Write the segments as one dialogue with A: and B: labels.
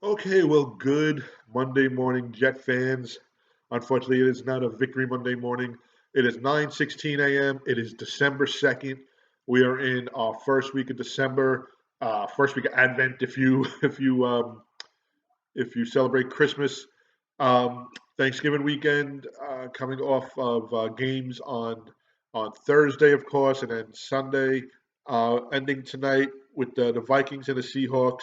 A: Okay, well, good Monday morning, Jet fans. Unfortunately, it is not a victory Monday morning. It is 9:16 a.m. It is December 2nd. We are in our first week of December, first week of Advent if you celebrate Christmas. Thanksgiving weekend coming off of games on Thursday, of course, and then Sunday, ending tonight with the Vikings and the Seahawks.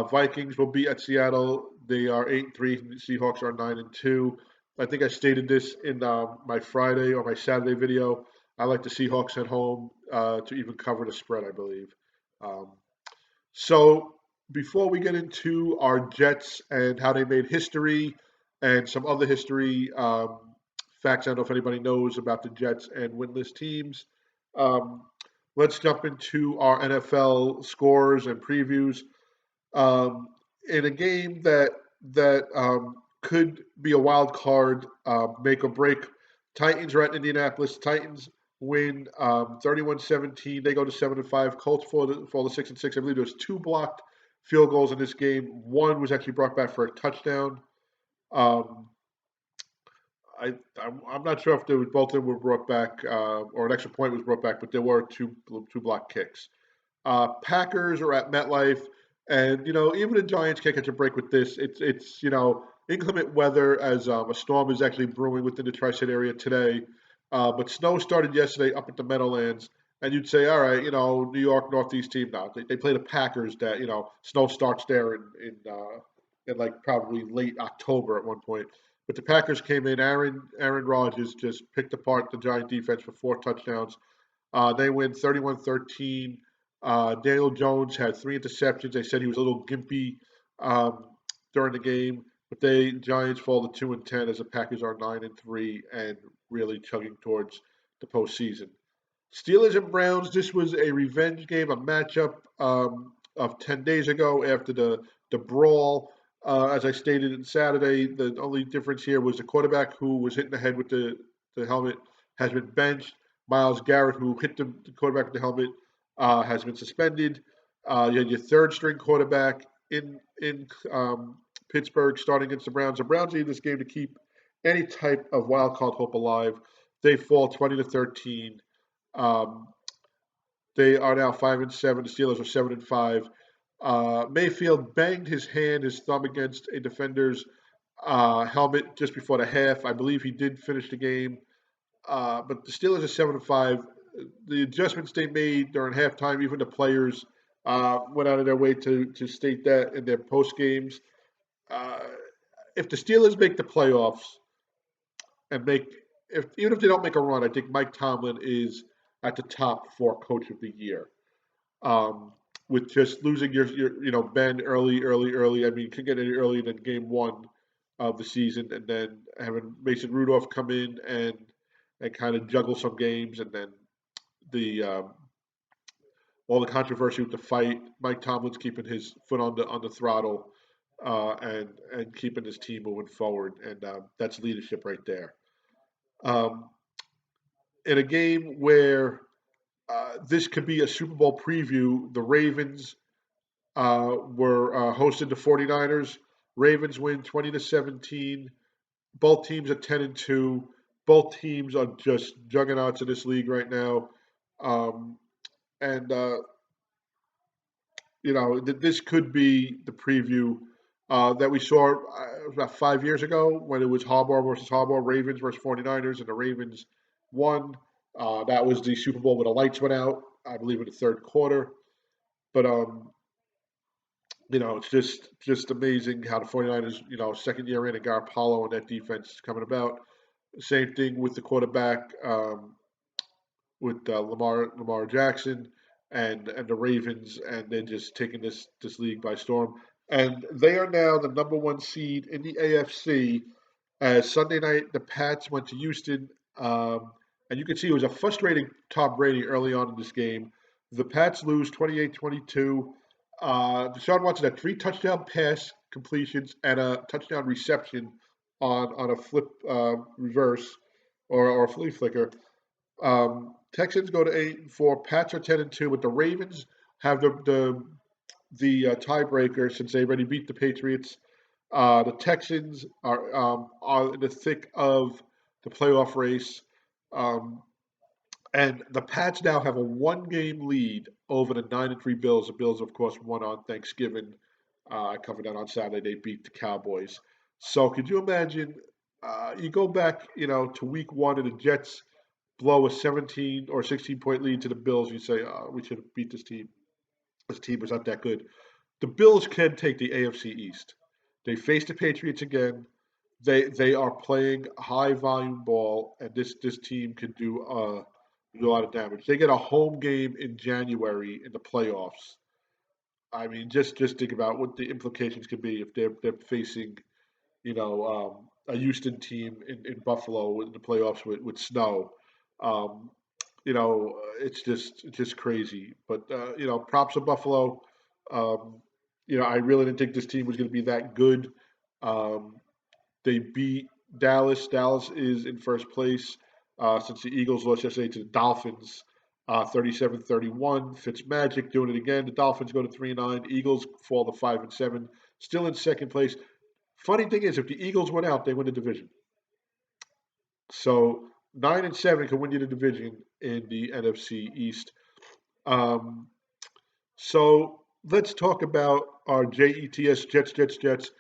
A: Vikings will be at Seattle. They are 8-3. The Seahawks are 9-2. I think I stated this in my Friday or my Saturday video. I like the Seahawks at home to even cover the spread, I believe. Um, so before we get into our Jets and how they made history and some other history facts, I don't know if anybody knows about the Jets and winless teams. Um, let's jump into our NFL scores and previews. Um, in a game that could be a wild card, make or break. Titans are at Indianapolis. Titans win 31-17. They go to 7-5. Colts fall to 6-6. I believe there was two blocked field goals in this game. One was actually brought back for a touchdown. Um, I'm not sure if there was, both of them were brought back or an extra point was brought back, but there were two block kicks. Packers are at MetLife, and even the Giants can't catch a break with this. It's inclement weather as a storm is actually brewing within the tri-state area today. But snow started yesterday up at the Meadowlands, and you'd say, all right, New York Northeast team now. They play the Packers. That snow starts there in like probably late October at one point. But the Packers came in. Aaron Rodgers just picked apart the Giant defense for four touchdowns. They win 31-13. Daniel Jones had three interceptions. They said he was a little gimpy um, during the game, but they Giants fall to 2-10 as the Packers are 9-3 and really chugging towards the postseason. Steelers and Browns. This was a revenge game, a matchup of 10 days ago after the brawl. As I stated on Saturday, the only difference here was the quarterback who was hitting the head with the helmet has been benched. Miles Garrett, who hit the quarterback with the helmet, has been suspended. You had your third string quarterback in Pittsburgh starting against the Browns. The Browns need this game to keep any type of wild card hope alive. They fall 20-13. Um, they are now 5-7. The Steelers are 7-5. Mayfield banged his thumb against a defender's helmet just before the half. I believe he did finish the game. But the Steelers are 7-5. The adjustments they made during halftime, even the players went out of their way to state that in their post games. Uh, if the Steelers make the playoffs and even if they don't make a run, I think Mike Tomlin is at the top for Coach of the Year. Um, with just losing your Ben early. I mean, could get any earlier than game one of the season, and then having Mason Rudolph come in and kind of juggle some games, and then the all the controversy with the fight. Mike Tomlin's keeping his foot on the throttle and keeping his team moving forward, and that's leadership right there. Um, in a game where this could be a Super Bowl preview, the Ravens were hosted the 49ers. Ravens win 20-17. Both teams are 10-2. Both teams are just juggernauts in this league right now. And this could be the preview that we saw about 5 years ago when it was Harbaugh versus Harbaugh, Ravens versus 49ers, and the Ravens won. That was the Super Bowl where the lights went out, I believe, in the third quarter. But it's just amazing how the 49ers, second year in and Garoppolo and that defense is coming about. Same thing with the quarterback with Lamar Jackson and the Ravens, and they're just taking this league by storm. And they are now the number one seed in the AFC. As Sunday night, the Pats went to Houston, and you can see it was a frustrating Tom Brady early on in this game. The Pats lose 28-22. Deshaun Watson had three touchdown pass completions and a touchdown reception on a flip reverse or a flea flicker. Texans go to 8-4. Pats are 10-2, but the Ravens have the the tiebreaker since they already beat the Patriots. The Texans are in the thick of the playoff race. Um, and the Pats now have a one-game lead over the 9-3 Bills. The Bills, of course, won on Thanksgiving. I covered that on Saturday. They beat the Cowboys. So could you imagine? You go back, to Week 1, and the Jets blow a 17 or 16-point lead to the Bills. You say, we should have beat this team. This team was not that good. The Bills can take the AFC East. They face the Patriots again. They are playing high volume ball, and this team can do a lot of damage. They get a home game in January in the playoffs. I mean, just think about what the implications could be if they're facing a Houston team in Buffalo in the playoffs with snow. Um, it's just crazy. But props to Buffalo. Um, I really didn't think this team was going to be that good. Um, they beat Dallas. Dallas is in first place since the Eagles lost yesterday to the Dolphins, 37-31. Fitzmagic doing it again. The Dolphins go to 3-9. Eagles fall to 5-7. Still in second place. Funny thing is, if the Eagles went out, they win the division. So 9-7 can win you the division in the NFC East. Um, so let's talk about our Jets, Jets.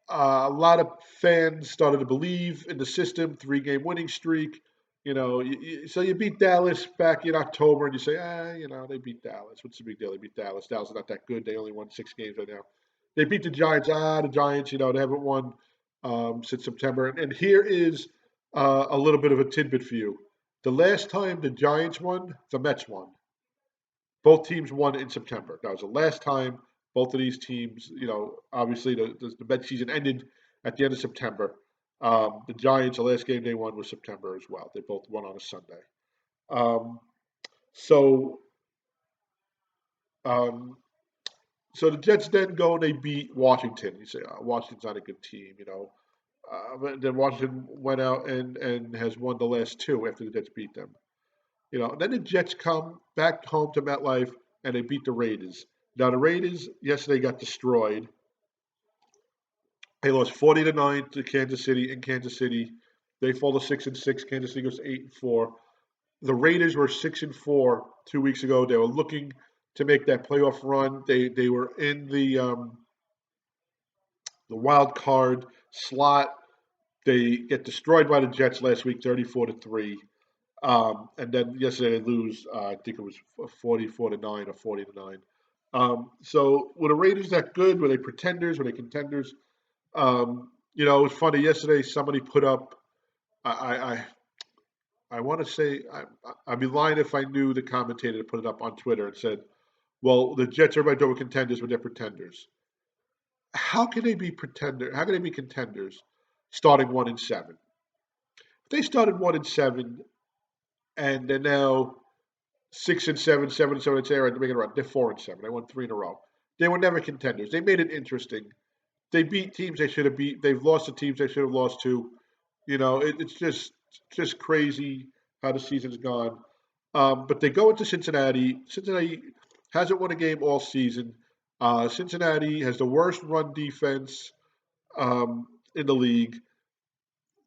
A: A lot of fans started to believe in the system, three-game winning streak. So you beat Dallas back in October, and you say, they beat Dallas. What's the big deal? They beat Dallas. Dallas is not that good. They only won 6 games right now. They beat the Giants. The Giants, they haven't won since September. And here is a little bit of a tidbit for you. The last time the Giants won, the Mets won. Both teams won in September. That was the last time both of these teams, obviously the Mets season ended at the end of September. The Giants, the last game they won was September as well. They both won on a Sunday. Um, so, um, so the Jets then go and they beat Washington. You say, Washington's not a good team, but then Washington went out and has won the last two after the Jets beat them. And then the Jets come back home to MetLife and they beat the Raiders. Now the Raiders yesterday got destroyed. They lost 40-9 to Kansas City in Kansas City. They fall to 6-6. Kansas City goes to 8-4. The Raiders were 6-4 2 weeks ago. They were looking to make that playoff run. They were in the wild card slot. They get destroyed by the Jets last week, 34-3. And then yesterday they lose. I think it was 44-9 or 40-9. So were the Raiders that good? Were they pretenders? Were they contenders? It was funny. Yesterday somebody put up. I want to say I'd be lying if I knew the commentator put it up on Twitter and said, "Well, the Jets everybody thought were contenders, but they're pretenders." How can they be pretender? How can they be contenders starting 1-7? If they started 1-7 and they're now 6-7, 7-7, etc. To make it around. They're 4-7. They won three in a row. They were never contenders. They made it interesting. They beat teams they should have beat. They've lost to teams they should have lost to. It's just crazy how the season's gone. But they go into Cincinnati. Cincinnati hasn't won a game all season. Cincinnati has the worst run defense in the league,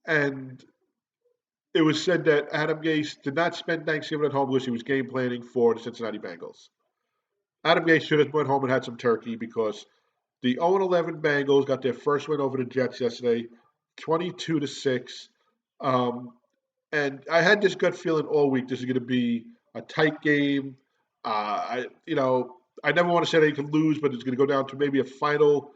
A: and it was said that Adam Gase did not spend Thanksgiving at home because he was game planning for the Cincinnati Bengals. Adam Gase should have went home and had some turkey because the 0-11 Bengals got their first win over the Jets yesterday, 22-6. Um, and I had this gut feeling all week this is going to be a tight game. I never want to say they can lose, but it's going to go down to maybe a final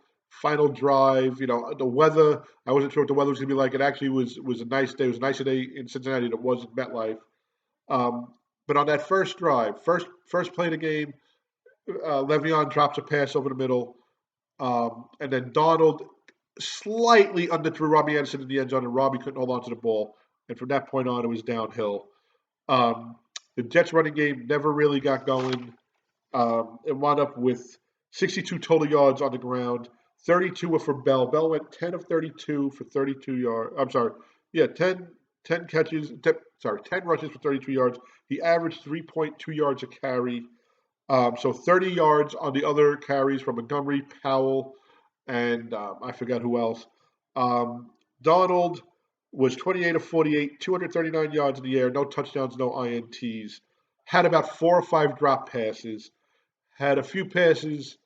A: drive. The weather. I wasn't sure what the weather was going to be like. It actually was a nice day. It was a nicer day in Cincinnati than it was in MetLife. But on that first drive, first play of the game, Le'Veon drops a pass over the middle, and then Donald slightly underthrew Robbie Anderson in the end zone, and Robbie couldn't hold on to the ball. And from that point on, it was downhill. Um, the Jets running game never really got going. It wound up with 62 total yards on the ground. 32 were for Bell. Bell went 10 of 32 for 32 yards. I'm sorry. Yeah, 10 catches. 10 rushes for 32 yards. He averaged 3.2 yards a carry. So 30 yards on the other carries from Montgomery, Powell, and I forgot who else. Um, Donald was 28 of 48, 239 yards in the air, no touchdowns, no INTs. Had about 4 or 5 drop passes. Had a few passes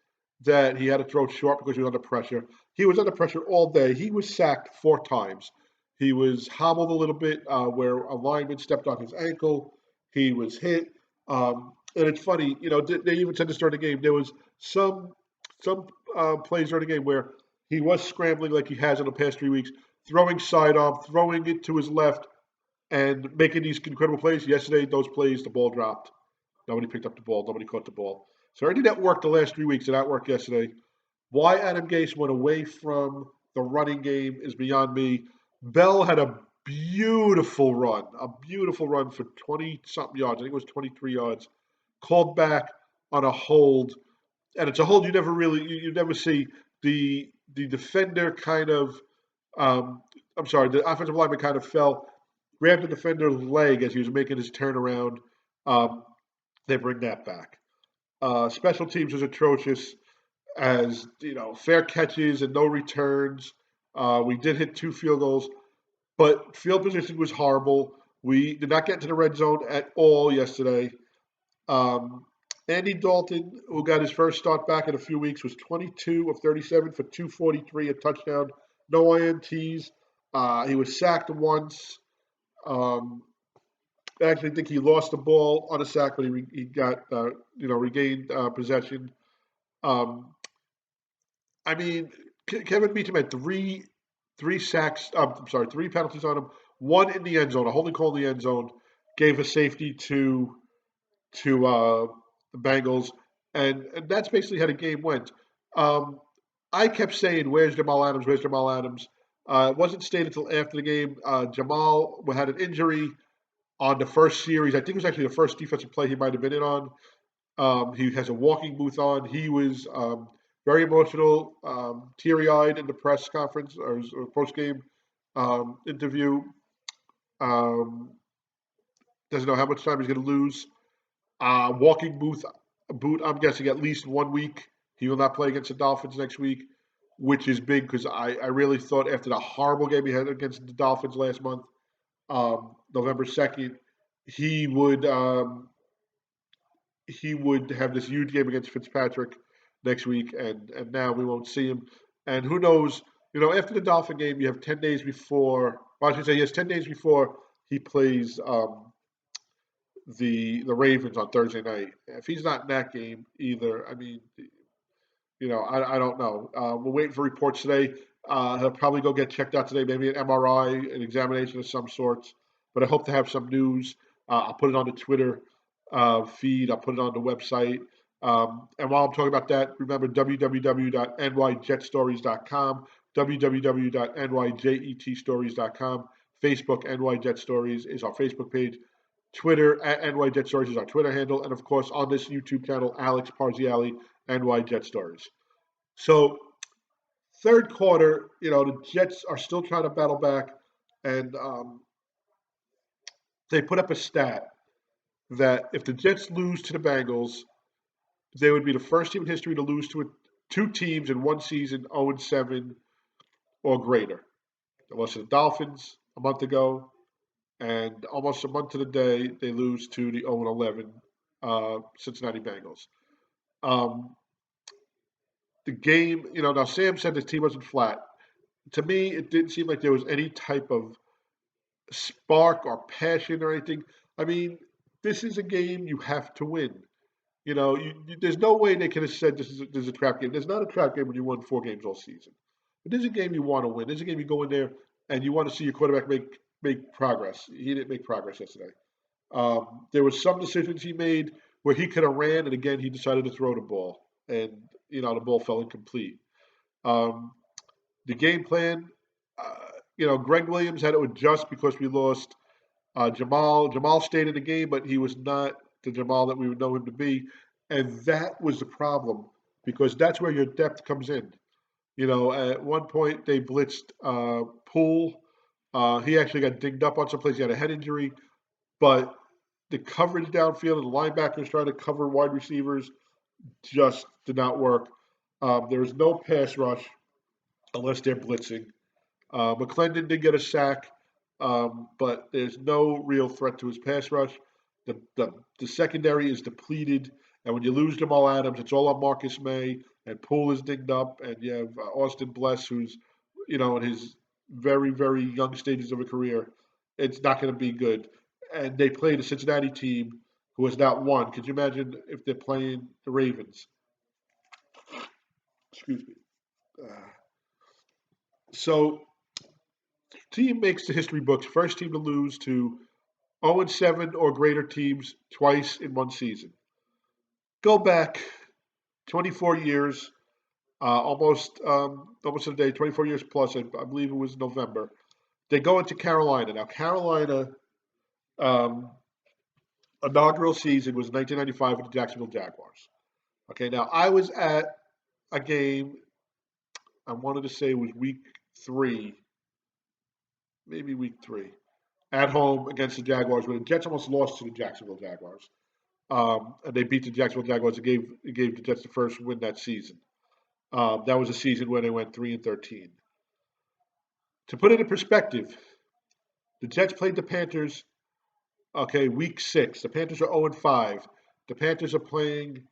A: that he had to throw short because he was under pressure. He was under pressure all day. He was sacked 4 times. He was hobbled a little bit where a lineman stepped on his ankle. He was hit. And it's funny, they even said this during the game. There was some plays during the game where he was scrambling like he has in the past 3 weeks, throwing sidearm, throwing it to his left, and making these incredible plays. Yesterday, those plays, the ball dropped. Nobody picked up the ball. Nobody caught the ball. So everything that worked the last 3 weeks did not work yesterday. Why Adam Gase went away from the running game is beyond me. Bell had a beautiful run for 20 something yards. I think it was 23 yards. Called back on a hold, and it's a hold you never see the defender kind of. I'm sorry, the offensive lineman kind of fell, grabbed the defender's leg as he was making his turnaround. Um, they bring that back. Special teams was atrocious as fair catches and no returns. We did hit 2 field goals, but field position was horrible. We did not get to the red zone at all yesterday. Um, Andy Dalton, who got his first start back in a few weeks, was 22 of 37 for 243, a touchdown, no INTs. He was sacked once. Um, I actually think he lost the ball on a sack, but he got regained possession. Um, I mean, Kevin Beacham had three sacks. I'm sorry, 3 penalties on him. One in the end zone, a holding call in the end zone, gave a safety to the Bengals, and that's basically how the game went. Um, I kept saying, "Where's Jamal Adams? Where's Jamal Adams?" It wasn't stated until after the game. Jamal had an injury on the first series. I think it was actually the first defensive play he might have been in on. He has a walking booth on. He was very emotional, teary-eyed in the press conference or post-game interview. Um, doesn't know how much time he's going to lose. Walking boot. I'm guessing at least 1 week. He will not play against the Dolphins next week, which is big because I really thought after the horrible game he had against the Dolphins last month, November 2nd, he would he would have this huge game against Fitzpatrick next week, and now we won't see him. And who knows? After the Dolphin game, you have 10 days before. Well, I should say, yes, 10 days before he plays the Ravens on Thursday night. If he's not in that game either, I mean, I don't know. We're waiting for reports today. He'll probably go get checked out today, maybe an MRI, an examination of some sorts. But I hope to have some news. I'll put it on the Twitter feed. I'll put it on the website. And while I'm talking about that, remember www.nyjetstories.com, www.nyjetstories.com, Facebook NYJet Stories is our Facebook page. Twitter at NYJet Stories is our Twitter handle. And of course, on this YouTube channel, Alex Parziali, NYJet Stories. So third quarter, the Jets are still trying to battle back, and they put up a stat that if the Jets lose to the Bengals, they would be the first team in history to lose to two teams in one season, 0-7 or greater. They lost to the Dolphins a month ago, and almost a month to the day, they lose to the 0-11 Cincinnati Bengals. The game, now Sam said the team wasn't flat. To me, it didn't seem like there was any type of spark or passion or anything. I mean, this is a game you have to win. There's no way they could have said this is a trap game. There's not a trap game when you won 4 games all season. But this is a game you want to win. This is a game you go in there and you want to see your quarterback make progress. He didn't make progress yesterday. There was some decisions he made where he could have ran, and again he decided to throw the ball, and the ball fell incomplete. Um, the game plan, Greg Williams had to adjust because we lost Jamal. Jamal stayed in the game, but he was not the Jamal that we would know him to be. And that was the problem because that's where your depth comes in. At one point they blitzed Poole. He actually got dinged up on some plays. He had a head injury, but the coverage downfield and the linebackers trying to cover wide receivers just did not work. There was no pass rush unless they're blitzing. McClendon did get a sack, but there's no real threat to his pass rush. The secondary is depleted, and when you lose Jamal Adams, it's all on Marcus May, and Poole is dinged up, and you have Austin Bless, who's in his very very young stages of a career. It's not going to be good. And they played a Cincinnati team who has not won. Could you imagine if they're playing the Ravens? Excuse me. Uh, so team makes the history books. First team to lose to 0-7 or greater teams twice in one season. Go back 24 years, almost a day, 24 years plus. I believe it was November. They go into Carolina. Now, Carolina um, inaugural season was 1995 with the Jacksonville Jaguars. Okay, now I was at a game. I wanted to say it was week three, maybe week three, at home against the Jaguars, where the Jets almost lost to the Jacksonville Jaguars. And they beat the Jacksonville Jaguars. It gave the Jets the first win that season. That was a season where they went 3-13. To put it in perspective, the Jets played the Panthers. Okay, week six. The Panthers are 0-5. The Panthers are playing,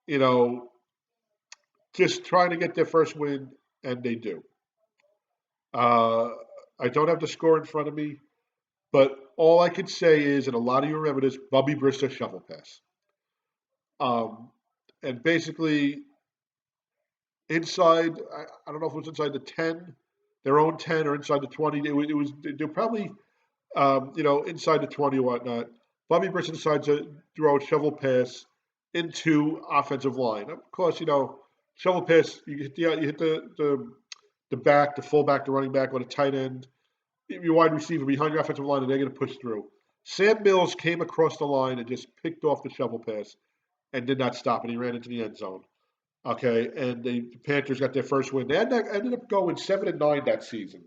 A: you know, just trying to get their first win, and they do. Uh, I don't have the score in front of me, but all I could say is, and a lot of you remember this, Bubby Brister shuffle pass. Um, and basically, inside, I don't know if it was inside the 10, their own 10, or inside the 20. They're probably, inside the 20 or whatnot. Bobby Brisson decides to throw a shovel pass into offensive line. Of course, shovel pass, you hit the back, the fullback, the running back, or the tight end, your wide receiver behind your offensive line, and they're going to push through. Sam Mills came across the line and just picked off the shovel pass and did not stop, and he ran into the end zone. Okay, and the Panthers got their first win. They ended up going 7-9 that season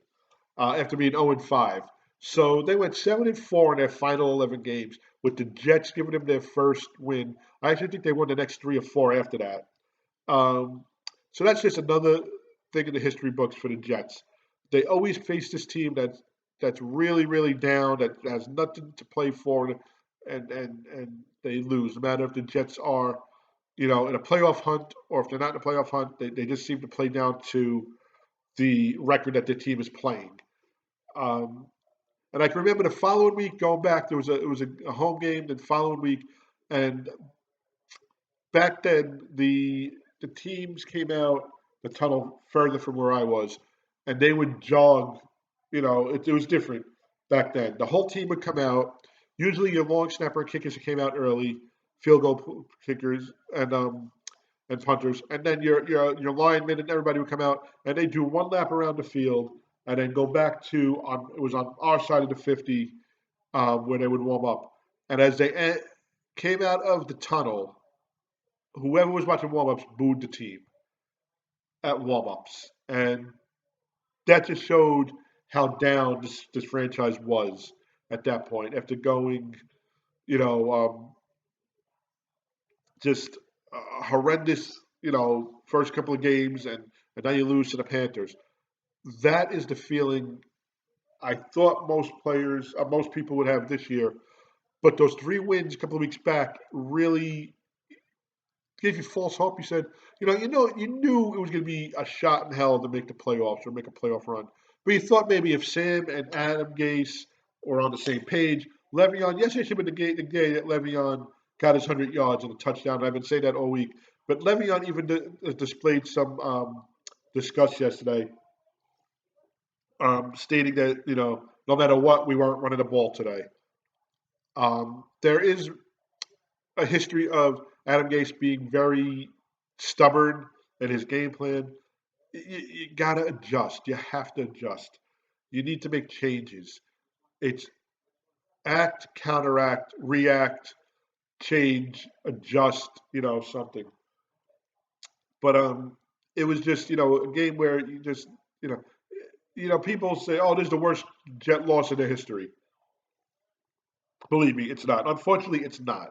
A: after being 0-5. So they went 7-4 in their final 11 games, with the Jets giving them their first win. I actually think they won the next 3 or 4 after that. Um, so that's just another thing in the history books for the Jets. They always face this team that's really really down, that has nothing to play for, and they lose. No matter if the Jets are in a playoff hunt, or if they're not in a playoff hunt, they just seem to play down to the record that their team is playing. Um, and I can remember the following week going back, it was a home game the following week, and back then the teams came out the tunnel further from where I was, and they would jog. It was different back then. The whole team would come out. Usually, your long snapper and kickers came out early, field goal kickers, and punters, and then your linemen and everybody would come out, and they do one lap around the field, and then go back to on it was on our side of the 50, where they would warm up, and as they came out of the tunnel, whoever was watching warm ups booed the team at warm ups, and that just showed how down this franchise was at that point after going, you know, just horrendous, first couple of games, and now you lose to the Panthers. That is the feeling I thought most people would have this year. But those 3 wins a couple of weeks back really gave you false hope. You said, you knew it was going to be a shot in hell to make the playoffs or make a playoff run. But you thought maybe if Sam and Adam Gase were on the same page, Le'Veon, yes, it should have been the day that Le'Veon got his 100 yards and a touchdown. I've been saying that all week. But Le'Veon even displayed some disgust yesterday, stating that, no matter what, we weren't running the ball today. There is a history of Adam Gase being very stubborn in his game plan. You gotta adjust. You have to adjust. You need to make changes. It's act, counteract, react, change, adjust. Something. But it was just a game where you just you know people say, oh, this is the worst Jet loss in their history. Believe me, it's not. Unfortunately, it's not.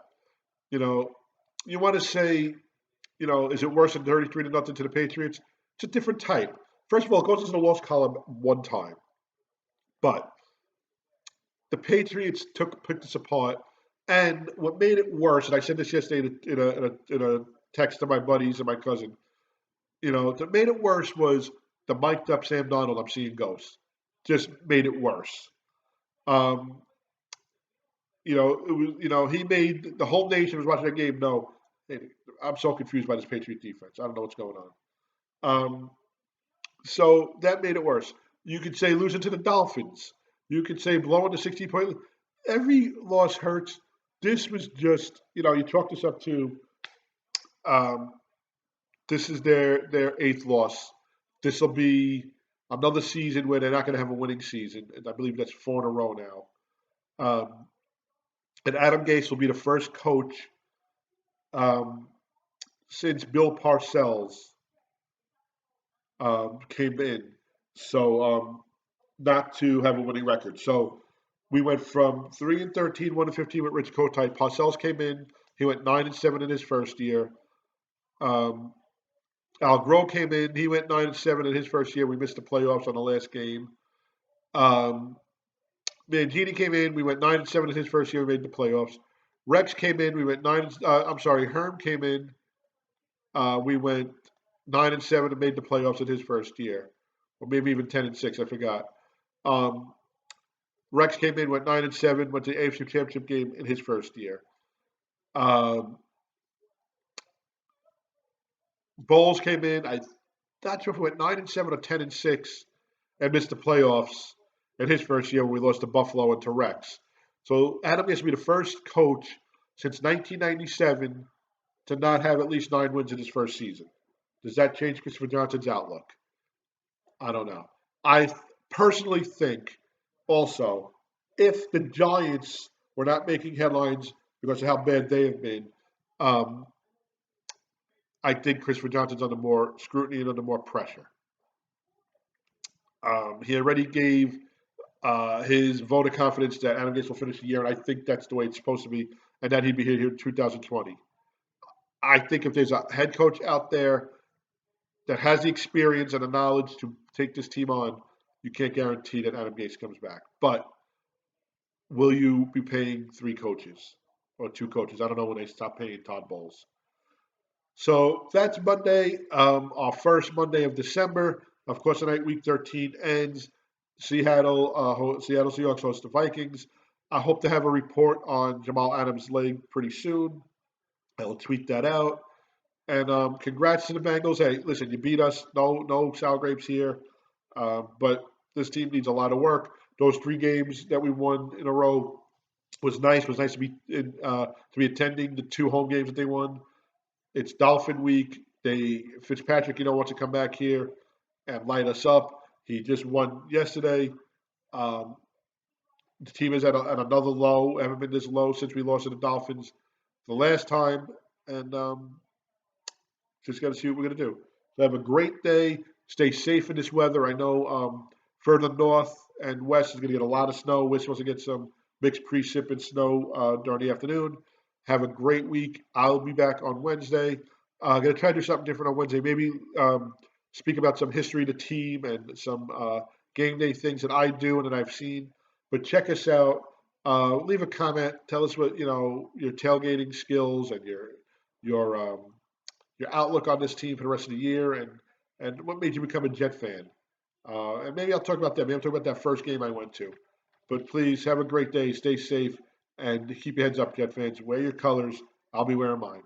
A: You know, you want to say, is it worse than 33 to nothing to the Patriots? It's a different type. First of all, it goes into the loss column one time, but the Patriots picked us apart, and what made it worse, and I said this yesterday in a text to my buddies and my cousin. What made it worse was the mic'd up Sam Donald. I'm seeing ghosts. Just made it worse. Um, it was. He made the whole nation was watching that game. No, I'm so confused by this Patriot defense. I don't know what's going on. Um, so that made it worse. You could say losing to the Dolphins. You could say blowing the 16-point. Every loss hurts. This was just, you chalk this up to. Um, this is their eighth loss. This will be another season where they're not going to have a winning season, and I believe that's four in a row now. Um, and Adam Gase will be the first coach um, since Bill Parcells came in, so not to have a winning record. So we went from 3-13, 1-15 with Rich Kotite. Parcells came in. He went 9-7 in his first year. Um, Al Groh came in. He went 9-7 in his first year. We missed the playoffs on the last game. Um, Mangini came in. We went 9-7 in his first year. We made the playoffs. Rex came in. We went nine. I'm sorry. Herm came in. We went 9-7 and made the playoffs in his first year, or maybe even 10-6. I forgot. Um, Rex came in, went 9-7, went to the AFC Championship game in his first year. Um, Bowles came in. I'm not sure if he went 9-7 or 10-6 and missed the playoffs in his first year when we lost to Buffalo and to Rex. So Adam Gase will be the first coach since 1997 to not have at least 9 wins in his first season. Does that change Christopher Johnson's outlook? I don't know. I personally think also if the Giants were not making headlines because of how bad they have been, um, I think Christopher Johnson's under more scrutiny and under more pressure. He already gave his vote of confidence that Adam Gase will finish the year, and I think that's the way it's supposed to be, and that he'd be here in 2020. I think if there's a head coach out there that has the experience and the knowledge to take this team on, you can't guarantee that Adam Gase comes back. But will you be paying three coaches or two coaches? I don't know when they stop paying Todd Bowles. So that's Monday, our first Monday of December. Of course, tonight, Week 13 ends. Seattle Seahawks host the Vikings. I hope to have a report on Jamal Adams' leg pretty soon. I'll tweet that out. And congrats to the Bengals. Hey, listen, you beat us. No sour grapes here. But this team needs a lot of work. Those three games that we won in a row was nice. It was nice to be attending the two home games that they won. It's Dolphin week. Fitzpatrick, wants to come back here and light us up. He just won yesterday. Um, the team is at another low. Haven't been this low since we lost to the Dolphins the last time, and just got to see what we're going to do. So have a great day. Stay safe in this weather. I know further north and west is going to get a lot of snow. We're supposed to get some mixed precip and snow during the afternoon. Have a great week. I'll be back on Wednesday. I'm going to try to do something different on Wednesday. Maybe speak about some history of the team and some game day things that I do and that I've seen. But check us out. Leave a comment. Tell us what your tailgating skills and your your outlook on this team for the rest of the year, and what made you become a Jet fan. And maybe I'll talk about that. Maybe I'll talk about that first game I went to. But please have a great day. Stay safe and keep your heads up, Jet fans. Wear your colors. I'll be wearing mine.